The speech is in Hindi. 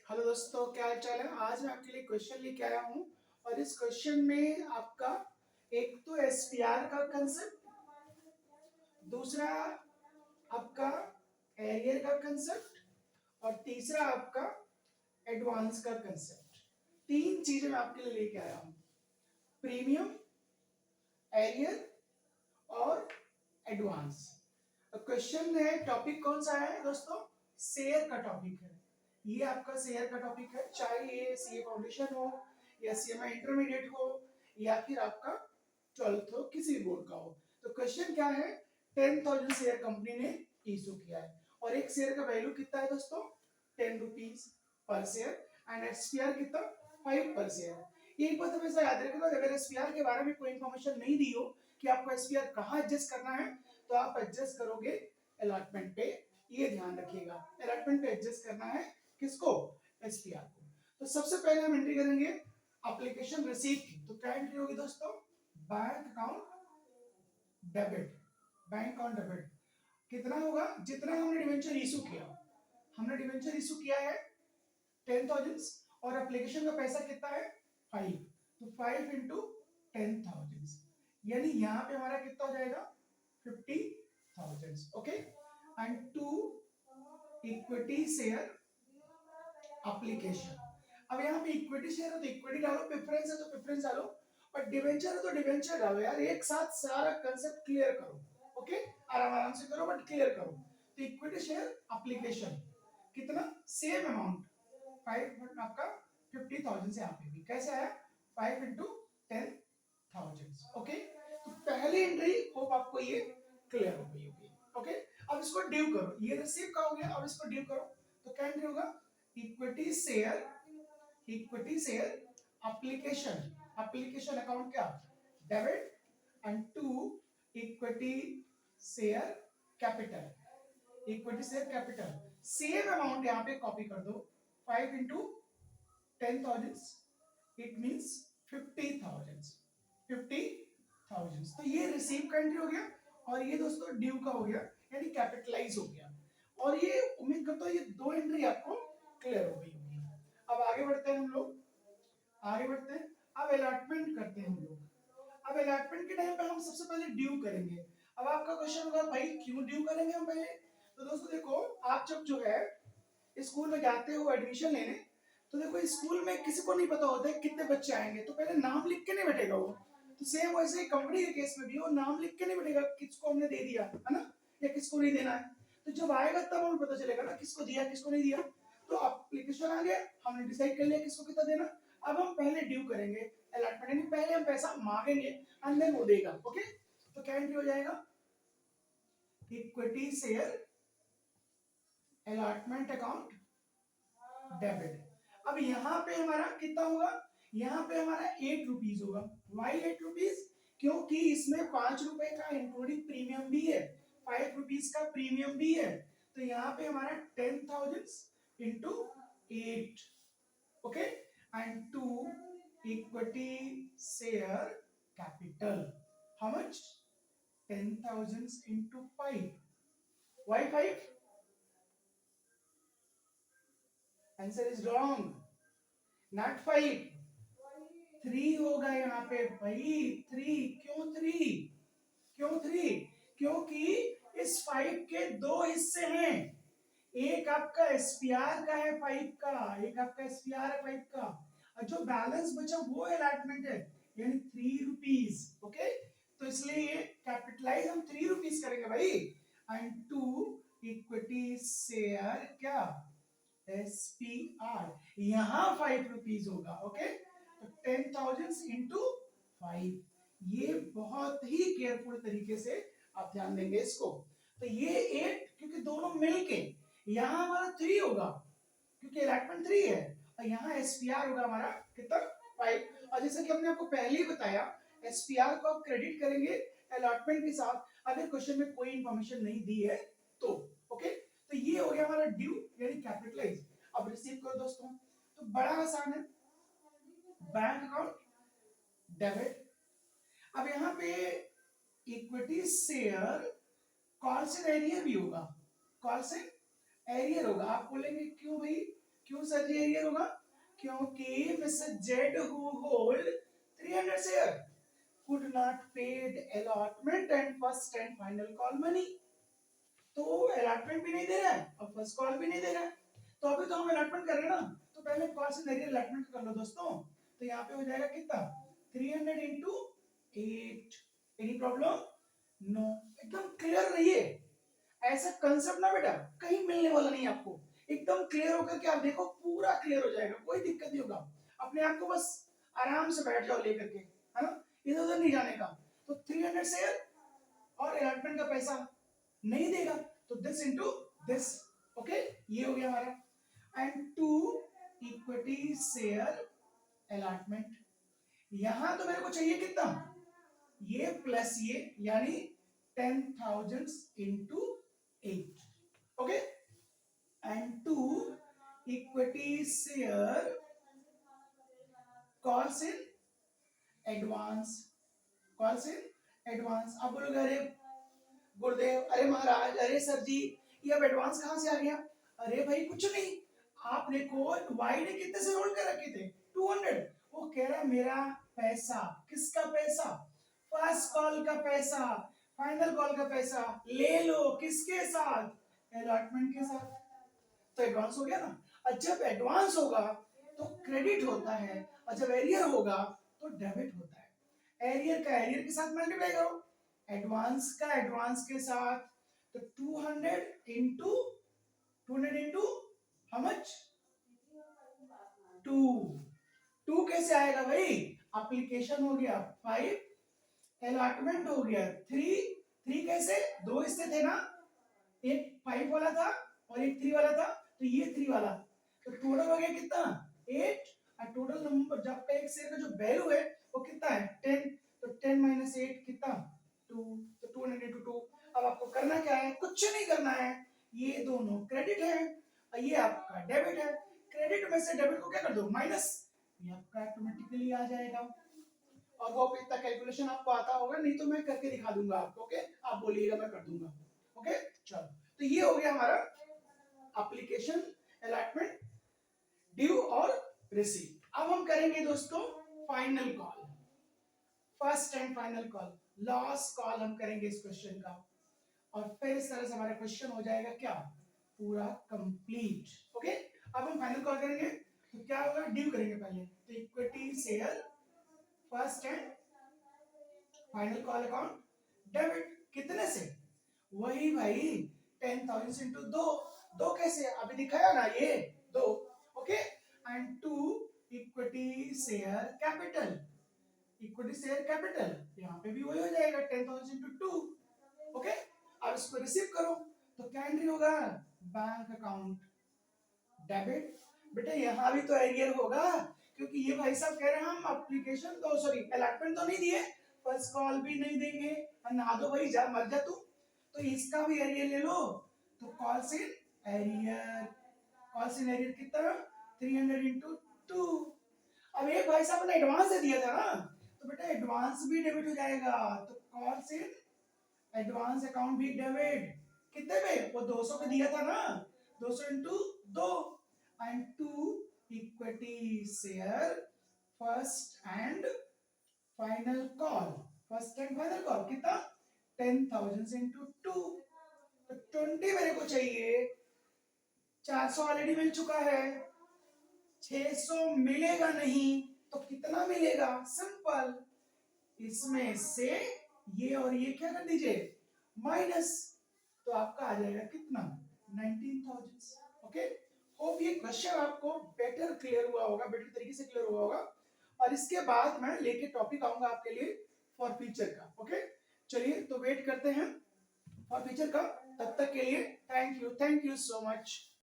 हेलो दोस्तों, क्या हाल चाल है। आज मैं आपके लिए क्वेश्चन लेके आया हूँ और इस क्वेश्चन में आपका एक तो एसपीआर का कंसेप्ट, दूसरा आपका एरियर का कंसेप्ट और तीसरा आपका एडवांस का कंसेप्ट। तीन चीजें मैं आपके लिए लेके आया हूँ, प्रीमियम, एरियर और एडवांस। क्वेश्चन है, टॉपिक कौन सा है दोस्तों? शेयर का टॉपिक है। ये आपका शेयर का टॉपिक है, चाहे ये सीए फाउंडेशन हो या सीएमए इंटरमीडिएट हो या फिर आपका 12th हो, किसी भी बोर्ड का हो। तो क्वेश्चन क्या है, 10,000 शेयर कंपनी ने इशू किया है और एक शेयर का वैल्यू कितना है दोस्तों? 10 rupees per share and SPR कितना? 5 पर शेयर। एक बात हमेशा याद रखना, अगर एसपीआर के बारे में कोई इंफॉर्मेशन नहीं दी हो कि आपको एसपीआर कहाँ एडजस्ट करना है, तो आप एडजस्ट करोगे अलॉटमेंट पे। ये ध्यान रखिएगा, अलॉटमेंट पे एडजस्ट करना है किसको? एसपीआर को। तो सबसे पहले हम एंट्री करेंगे एप्लीकेशन रिसीव की। तो क्या एंट्री होगी दोस्तों? Bank account debit. Bank account debit कितना होगा? जितना हमने डिवेंचर इशू किया, हमने डिवेंचर इशू किया है 10,000 और एप्लीकेशन का पैसा कितना है? 5। तो 5 इंटू 10,000, यानी यहाँ पे हमारा कितना हो जाएगा? 50,000। Okay, and to equity share application. अब यहाँ पे इक्विटी शेयर है तो इक्विटी डालो, प्रेफरेंस है तो प्रेफरेंस डालो, और डिवेंचर है तो डिवेंचर डालो। यार एक साथ सारा कंसेप्ट क्लियर करो। ओके, आराम आराम से करो बट क्लियर करो। तो इक्विटी शेयर एप्लीकेशन कितना? सेम अमाउंट 5, आपका 50,000 से यहाँ पे भी कैसे आया? 5 इंटू 10,000। ओके, तो पहली एंट्री होप आपको ये क्लियर हो गई होगी। ओके, अब इसको ड्यू करो, ये रिसीव का हो गया, अब इसको ड्यू करो। तो क्या एंट्री होगा? Equity share, equity share application, application account क्या? Debit, and to equity share capital, equity share capital. Same amount यहाँ पे कॉपी कर दो, 5 इंटू 10,000, इट मीन्स 50,000, 50,000। तो ये रिसीव का एंट्री हो गया और ये दोस्तों ड्यू का हो गया, यानी कैपिटलाइज हो गया। और ये उम्मीद करता हूँ ये दो एंट्री आपको क्लियर हो गई होगी। अब आगे बढ़ते हैं हम लोग, आगे बढ़ते हैं। अब अलॉटमेंट करते हैं हम लोग। अब अलॉटमेंट के टाइम पे हम सबसे पहले ड्यू करेंगे। अब आपका क्वेश्चन होगा भाई क्यों ड्यू करेंगे हम पहले? तो दोस्तों देखो, आप जब जो है स्कूल में जाते हो एडमिशन लेने, तो देखो स्कूल में किसी को नहीं पता होता है कितने बच्चे आएंगे, तो पहले नाम लिख के नहीं बैठेगा वो। तो सेम वैसे ही कंपनी के केस में भी वो नाम लिख के नहीं बैठेगा किसको हमने दे दिया है ना, या किसको नहीं देना है। तो जब आएगा तब हमें पता चलेगा ना किसको दिया किसको नहीं दिया। तो एप्लीकेशन आ गया, हमने डिसाइड कर लिया किसको कितना देना। अब हम पहले ड्यू करेंगे अलॉटमेंट, यानी पहले हम पैसा मांगेंगे एंड देन वो देगा। ओके, तो क्या एंट्री हो जाएगा? Equity share allotment account debit. अब यहाँ पे हमारा कितना होगा? यहाँ पे हमारा 8 रुपीज होगा। Why 8 rupees? क्योंकि इसमें 5 रुपए का इंक्लूडिंग प्रीमियम भी है, 5 रुपीज का प्रीमियम भी है। तो यहाँ पे हमारा 10,000 into 8। Okay, and to equity share capital, how much? 10,000 into 5। Why 5? Answer is wrong, not 5, 3 होगा यहाँ पे भाई, 3। क्यों 3? क्यों 3? क्योंकि इस 5 के दो हिस्से हैं, एक आपका एसपीआर का है 5 का, एक आपका एसपीआर है 5 का, और जो बैलेंस बचा वो अलॉटमेंट है, यानी 3 रुपीज। ओके, तो इसलिए ये कैपिटलाइज हम 3 रुपीज करेंगे भाई। एंड टू इक्विटी शेयर क्या? एसपीआर, यहाँ 5 रुपीज होगा। ओके, तो 10,000 इंटू 5। ये बहुत ही केयरफुल तरीके से आप ध्यान देंगे इसको। तो ये 8, क्योंकि दोनों मिलके, यहाँ हमारा 3 होगा क्योंकि अलॉटमेंट 3 है, और यहाँ एसपीआर होगा हमारा कितना? 5। और जैसे कि हमने आपको पहले ही बताया, एसपीआर को आप क्रेडिट करेंगे अलॉटमेंट के साथ अगर क्वेश्चन में कोई इंफॉर्मेशन नहीं दी है तो। ओके, तो ये हो गया हमारा ड्यू यानी कैपिटलाइज। अब रिसीव करो दोस्तों, तो बड़ा आसान है, बैंक अकाउंट डेबिट। अब यहाँ पे इक्विटी शेयर कॉल से एरियर भी होगा, कॉल से एरियर होगा। आप बोलेंगे क्यों भाई? क्यों सर जी एरियर होगा? क्योंकि mister Z who hold 300 share could not pay the allotment and first and final call money. तो allotment भी नहीं दे रहा है और फर्स्ट कॉल भी नहीं दे रहा है, तो अभी तो हम allotment कर रहे हैं ना, तो पहले कॉल से नरियर allotment कर लो दोस्तों। तो यहाँ पे हो जाएगा कितना? 300 into 8। Any problem? नो। एकदम क्लियर रहिए, ऐसा कंसेप्ट ना बेटा कहीं मिलने वाला नहीं आपको। एकदम क्लियर होकर के आप देखो, पूरा क्लियर हो जाएगा, कोई दिक्कत नहीं होगा। अपने आप को बस आराम से बैठ जाओ लेकर के, है ना, इधर उधर नहीं जाने का। तो 300 शेयर और अलॉटमेंट का पैसा नहीं देगा, तो दिस इनटू दिस। ओके, ये हो गया हमारा। And to equity share allotment, यहां तो मेरे को चाहिए कितना? ये प्लस ये, यानी 10,000 into 8। Okay, and to equity share calls in advance, calls in advance. अब बोलोगे अरे गुरुदेव, अरे महाराज, अरे सर जी, ये अब एडवांस कहां से आ गया? अरे भाई कुछ नहीं, आपने को वाई ने कितने से रोल कर रखे थे? 200। वो कह रहा है मेरा पैसा, किसका पैसा? फर्स्ट कॉल का पैसा, फाइनल कॉल का पैसा ले लो, किसके साथ? अलॉटमेंट के साथ। तो एडवांस हो गया ना। और जब एडवांस होगा तो क्रेडिट होता है, और जब एरियर होगा तो डेबिट होता है। एरियर का एरियर के साथ मल्टीप्लाई करो, एडवांस का एडवांस के साथ, तो 200 इंटू 200 इंटू हाउ मच? 2। 2 कैसे आएगा भाई? एप्लीकेशन हो गया 5, अलॉटमेंट हो गया 3। 3 कैसे? दो हिस्से थे ना, एक 5 वाला था और एक 3 वाला था, तो ये 3 वाला, तो टोटल हो गया कितना? 8। और टोटल नंबर जब का एक शेयर का जो वैल्यू है वो कितना है? 10। तो 10 माइनस 8 कितना? 2। तो 200 इंटू 2। अब आपको करना क्या है? कुछ नहीं करना है, ये दोनों क्रेडिट है और ये आपका डेबिट है। क्रेडिट में से डेबिट को क्या कर दो? माइनस, ये आपका ऑटोमेटिकली आ जाएगा। और वो इतना कैलकुलेशन आपको आता होगा, नहीं तो मैं करके दिखा दूंगा आपको। ओके, आप बोलिएगा मैं कर दूंगा। ओके, चलो, तो ये हो गया हमारा एप्लीकेशन, अलॉटमेंट, ड्यू और रिसीव। अब हम करेंगे दोस्तों final call, first and final call, last call हम करेंगे इस क्वेश्चन का। और फिर इस तरह से हमारा क्वेश्चन हो जाएगा क्या? पूरा कंप्लीट। ओके, अब हम फाइनल कॉल करेंगे, तो क्या होगा? ड्यू करेंगे पहले, तो equity share first and final call account debit, कितने से? वही भाई 10,000 इंटू 2। 2 कैसे? अभी दिखाया ना, ये 2। Okay, and to equity share capital, equity share capital यहाँ पे भी वही हो जाएगा 10,000 इंटू 2। ओके, अब इसको रिसीव करो, तो क्या एंट्री होगा? Bank account debit. बेटा यहाँ भी तो एरियर होगा, क्योंकि ये भाई साहब कह रहे हैं हम एप्लीकेशन तो सॉरी अलॉटमेंट तो नहीं दिए, फर्स्ट कॉल भी नहीं देंगे, ना दो भाई, जा मर जा तू, तो इसका भी एरियर ले लो। तो calls in arrear, calls in arrear कितना? 300 इंटू 2। अब एक भाई साहब ने एडवांस दे दिया था ना, तो बेटा एडवांस भी डेबिट हो जाएगा, तो कॉल्स इन एडवांस अकाउंट भी डेबिट। कितने पे? वो 200 पे दिया था ना, 200 into 2। And to equity share first and final call, first and final call कितना? 10,000 इंटू 2। तो 20 मेरे को चाहिए, 400 ऑलरेडी मिल चुका है, 600 मिलेगा नहीं, तो कितना मिलेगा? सिंपल, इसमें से ये और ये क्या कर दीजिए? माइनस, तो आपका आ जाएगा कितना? 19,000। ओके, होप ये क्वेश्चन आपको बेटर क्लियर हुआ होगा, बेटर तरीके से क्लियर हुआ होगा। और इसके बाद मैं लेके टॉपिक आऊंगा आपके लिए फॉर फ्यूचर का। ओके, चलिए तो वेट करते हैं फॉर फ्यूचर का, तब तक के लिए थैंक यू सो मच।